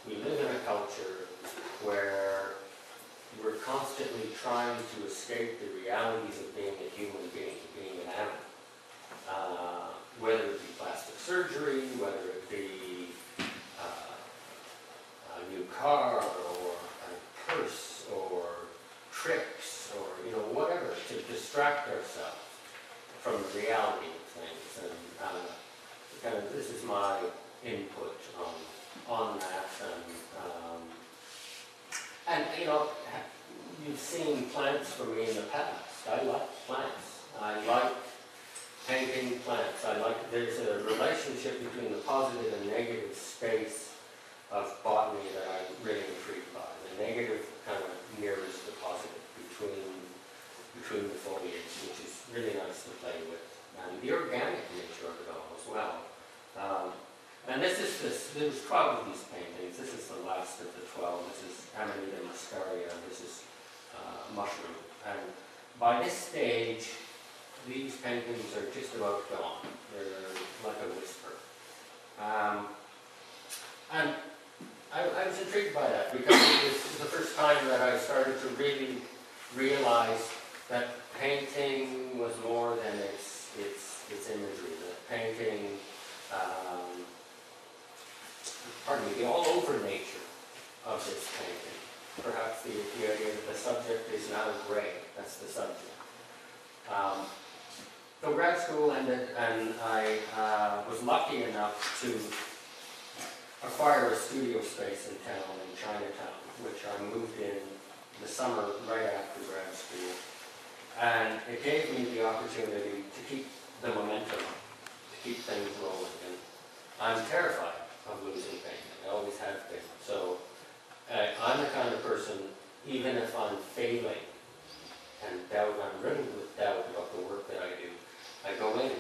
We live in a culture where we're constantly trying to escape the realities of being a human being, being an animal. Whether it be plastic surgery, whether it be a new car, or a purse, or tricks, or whatever, to distract ourselves from the reality of things. And kind of this is my input on that. And you've seen plants from me in the past. I like plants. I like painting plants. There's a relationship between the positive and negative space of botany that I'm really intrigued by. The negative kind of mirrors the positive between the foliage, which is really nice to play with. And the organic nature of it all as well. And there's 12 of these paintings. This is the last of the 12. This is Amanita muscaria. This is mushroom. And by this stage, these paintings are just about gone. They're like a whisper. And I was intrigued by that because it was the first time that I started to really realize that painting was more than its imagery. That painting, the all-over nature of this painting. Perhaps the idea that the subject is now gray. That's the subject. So grad school ended, and I was lucky enough to acquire a studio space in town, in Chinatown, which I moved in the summer right after grad school. And it gave me the opportunity to keep the momentum, to keep things rolling. And I'm terrified of losing painting. I always have been. So I'm the kind of person, even if I'm failing and I'm riddled with doubt about the work that I do, I go in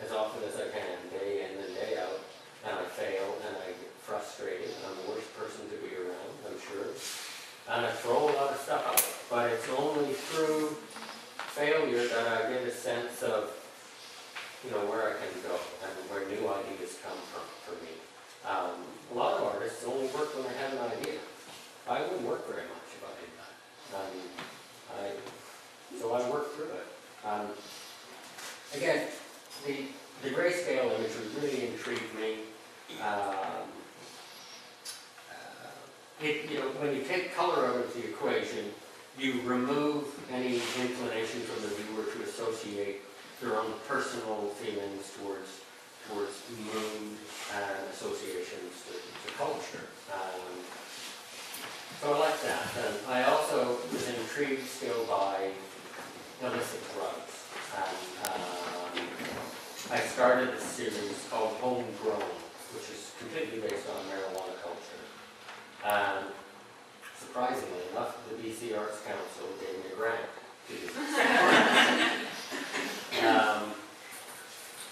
as often as I can, day in and day out, and I fail, and I get frustrated, and I'm the worst person to be around, I'm sure. And I throw a lot of stuff out, but it's only through failure that I get a sense of, where I can go, and where new ideas come from for me. A lot of artists only work when they have an idea. I wouldn't work very much if I did that. So I work through it. Again, the grayscale imagery really intrigued me. When you take color out of the equation, you remove any inclination from the viewer to associate their own personal feelings towards mood and associations to culture. So I like that. And I also was intrigued still by illicit drugs. And I started a series called Homegrown, which is completely based on marijuana culture. And surprisingly enough, the BC Arts Council gave me a grant to do this.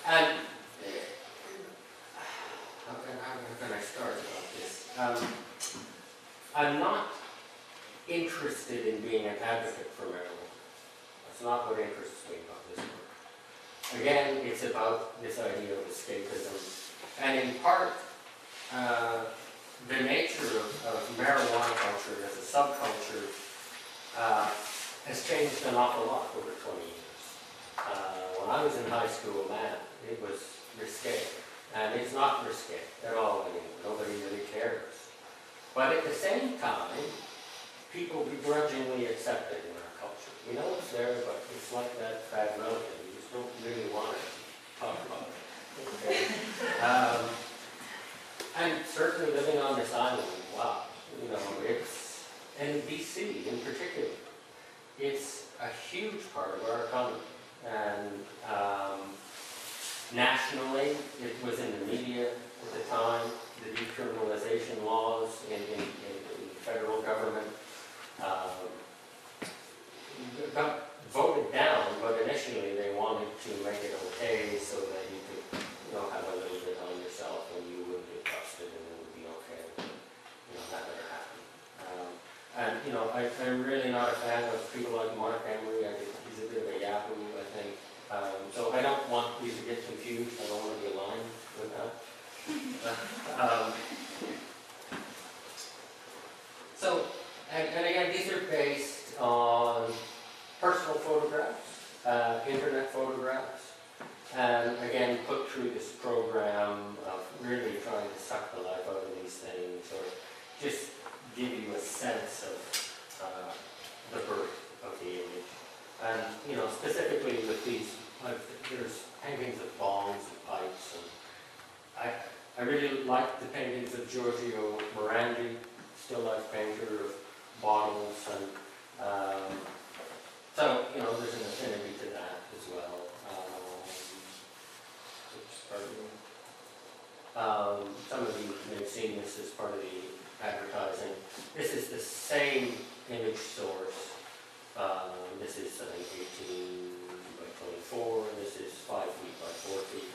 And how can I start about this? I'm not interested in being an advocate for marijuana. That's not what interests me about this work. Again, it's about this idea of escapism. And in part, the nature of marijuana culture as a subculture has changed an awful lot over 20 years. When I was in high school, man, it was risque. And it's not risque at all anymore. Nobody really cares. But at the same time, people begrudgingly accept it in our culture. We know it's there, but it's like that bad relative. You just don't really want to talk about it. Okay? And certainly living on this island, wow, it's, and BC in particular, it's a huge part of our economy. And nationally, it was in the media at the time, the decriminalization laws in the federal government got voted down, but initially they wanted to make it okay so that you could have a little bit on yourself and you wouldn't get busted and it would be okay. That never happened. I'm really not a fan of people like Mark Emery. I think he's a bit of a yahoo, I think. So I don't want you to get confused. I don't want to be aligned with that. based on personal photographs, internet photographs, and again put through this program of really trying to suck the life out of these things, or just give you a sense of the birth of the image. And you know, specifically with these, there's paintings of bongs and pipes, and I really like the paintings of Giorgio Morandi, still life painter of bottles, and so you know, there's an affinity to that as well. Some of you may have seen this as part of the advertising. This is the same image source. This is, I think, 18 by 24, and this is 5 feet by 4 feet.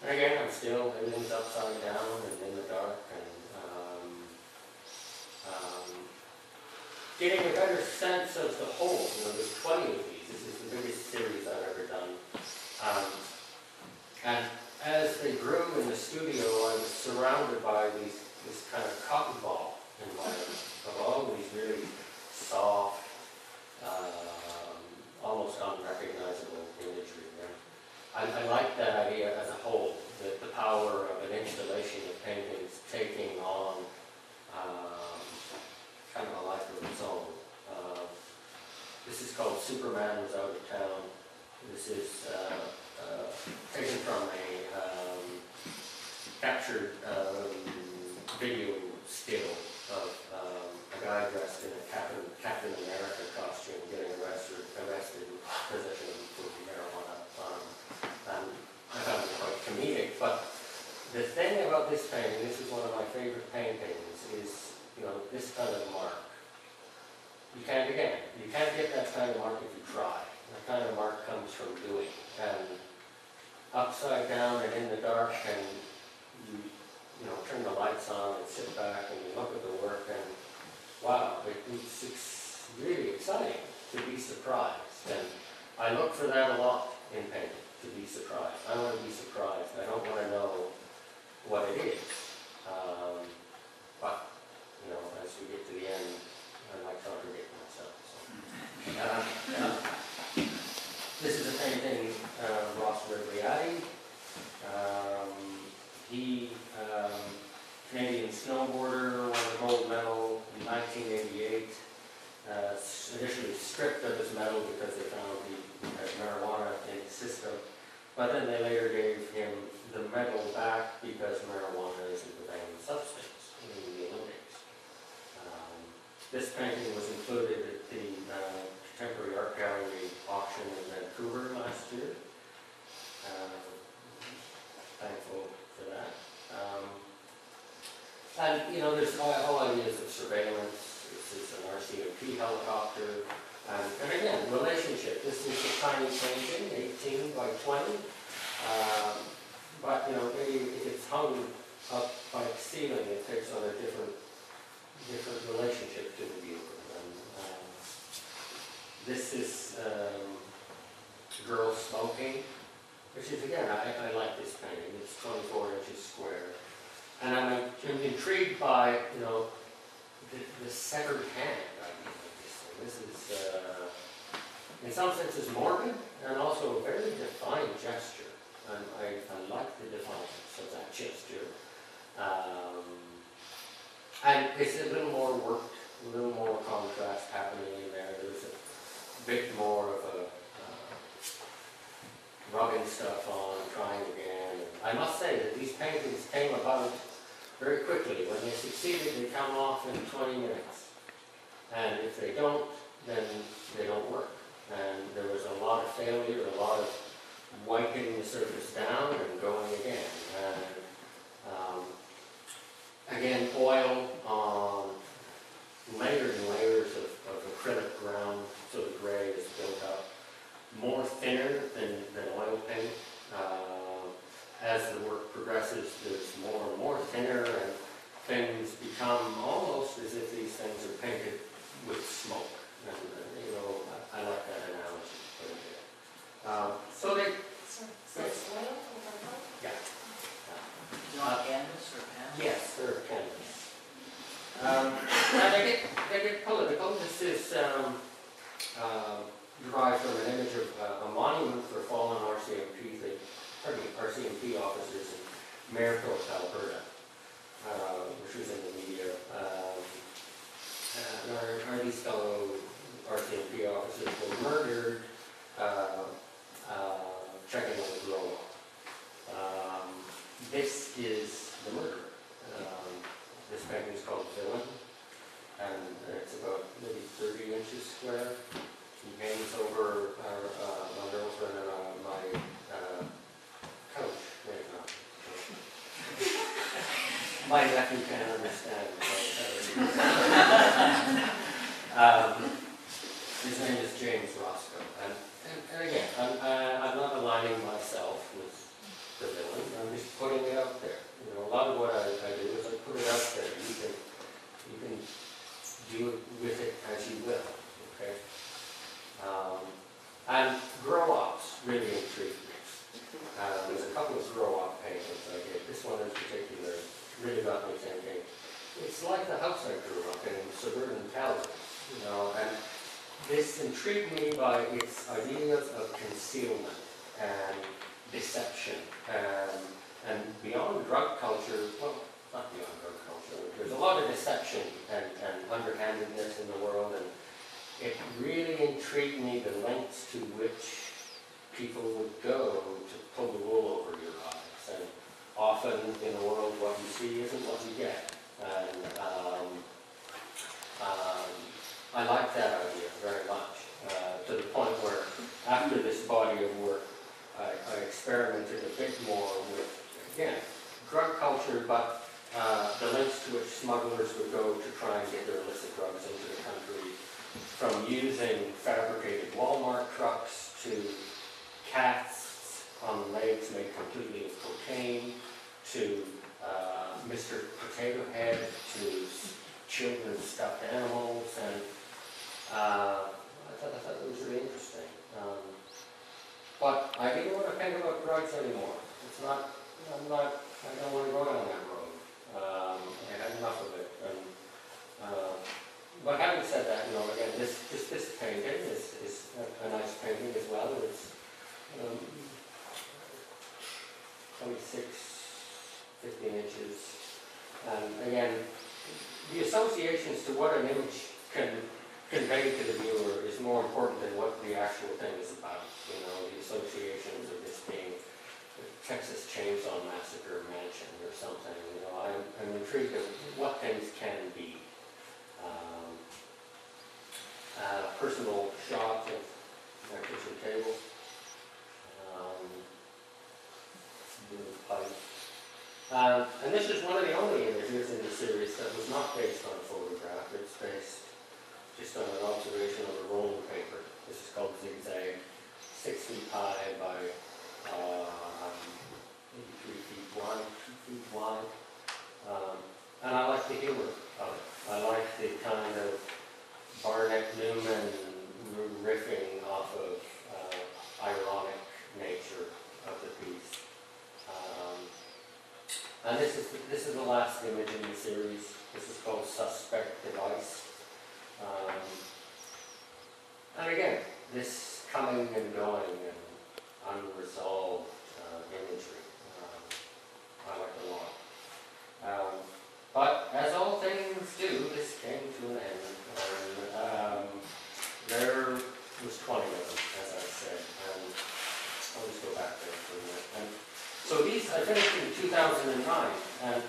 And again, everything's upside down and in the dark, and getting a better sense of the whole. You know, there's 20 of these. This is the biggest series I've ever done. And as they grew in the studio, I was surrounded by this kind of cotton ball environment of all these really soft, almost unrecognizable imagery. And I like that idea as a whole, that the power of an installation of paintings taking on kind of a life of its own. This is called Superman Was Out of Town. This is taken from a captured video still of a guy dressed in a Captain America costume getting arrested in possession of marijuana. And I found it quite comedic. But the thing about this painting, this is one of my favorite paintings, is, you know, this kind of mark. You can't get that kind of mark if you try. That kind of mark comes from doing. And upside down and in the dark, and you know, turn the lights on and sit back and you look at the work, and wow, it's really exciting to be surprised. And I look for that a lot in painting, to be surprised. I want to be surprised. I don't want to know what it is. But, you know, as we get to the end, I might contradict myself. So. This is a painting of Ross Rigliati. He, Canadian snowboarder, won the gold medal in 1988. Initially stripped of his medal because they found he had marijuana in his system. But then they later gave him the medal back because marijuana isn't a banned substance in the Olympics. This painting was included at the Contemporary Art Gallery auction in Vancouver last year. Thankful for that. And you know, there's all ideas of surveillance. This is an RCMP helicopter. And again, relationship. This is a tiny painting, 18 by 20. But you know, maybe if it's hung up by the ceiling, it takes on a different relationship to the viewer. And, this is girl smoking, which is, again, I like this painting. It's 24 inches square. And I'm intrigued by, you know, the severed hand idea of this thing. This is, in some senses, morbid, and also a very defined gesture. And I like the defiance of that gesture. And it's a little more worked, a little more contrast happening in there. There's a bit more of a rubbing stuff on, trying again. And I must say that these paintings came about very quickly. When they succeeded, they come off in 20 minutes. And if they don't, then they don't work. And there was a lot of failure, a lot of wiping the surface down and going again. And again, oil on layers and layers of acrylic ground, so the gray is built up. More thinner than oil paint. As the work progresses, there's more and more thinner, and things become almost as if these things are painted with smoke. And, you know, I like that analogy quite a bit. So they... So it's oil? Yeah. Is it on canvas or panel? Yes, they're canvas. And they get political RCMP officers in Maricopa, Alberta, which was in the media. And these fellow RCMP officers were murdered checking on the grow-up. This is the murderer. This painting is called Villain, and it's about maybe 30 inches square. He hangs over my girlfriend and my couch right now. My nephew can't understand. His name is James Roscoe, and again, I'm not aligning myself with the villain. I'm just putting it out there. You know, a lot of what I do is I put it out there. You can do with it as you will. Okay. And grow-ups really intrigued me. There's a couple of grow-up paintings I did. This one in particular really got me thinking. It's like the house I grew up in suburban Calgary, you know, and this intrigued me by its ideas of concealment and deception, and beyond drug culture, well, not beyond drug culture, there's a lot of deception and underhandedness in the world, and it really intrigued me the lengths to which people would go to pull the wool over your eyes, and often in the world what you see isn't what you get. And I like that idea very much, to the point where after this body of work, I experimented a bit more with, again, drug culture, but the lengths to which smugglers would go to try and get their illicit drugs into the country, from using fabricated Walmart trucks to casts on legs made completely of cocaine, to Mr. Potato Head, to children's stuffed animals, and I thought it was really interesting. But I didn't want to paint about drugs anymore. It's not, I don't want to go down that road. I had enough of it. But having said that, you know, again, this painting is a nice painting as well. It's 26, 15 inches. And again, the associations to what an image can convey to the viewer is more important than what the actual thing is about. You know, the associations of this being the Texas Chainsaw Massacre mansion or something. You know, I'm intrigued at what things can be. Personal shot of my kitchen table. Pipe. And this is one of the only images in the series that was not based on a photograph. It's based just on an observation of a rolling paper. This is called Zigzag, 6 feet high by maybe 3 feet wide, 2 feet wide. And I like the humor of it. I like the kind of Barnett Newman riffing off of ironic nature of the piece. And this is the last image in the series. This is called Suspect Device. And again, this coming and going and unresolved imagery, I like a lot. But as all things do, this came to an end. And there was 20 of them, as I said. And I'll just go back there for a minute. And so these I finished in 2009, and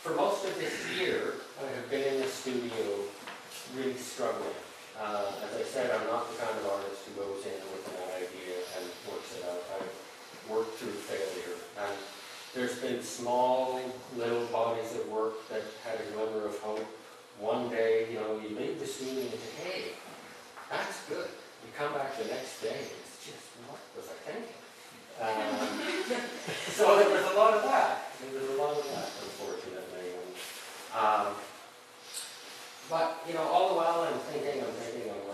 for most of this year, I have been in the studio really struggling. As I said, I'm not the kind of artist who goes in with an idea and works it out. I work through failure. And there's been small, little bodies of work that had a glimmer of hope. One day, you know, you leave the studio and you say, hey, that's good. You come back the next day, and it's just, what was I thinking? So there was a lot of that. Unfortunately. But, you know, all the while I'm thinking, I'm working, and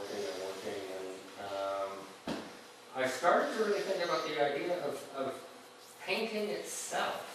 I started to really think about the idea of painting itself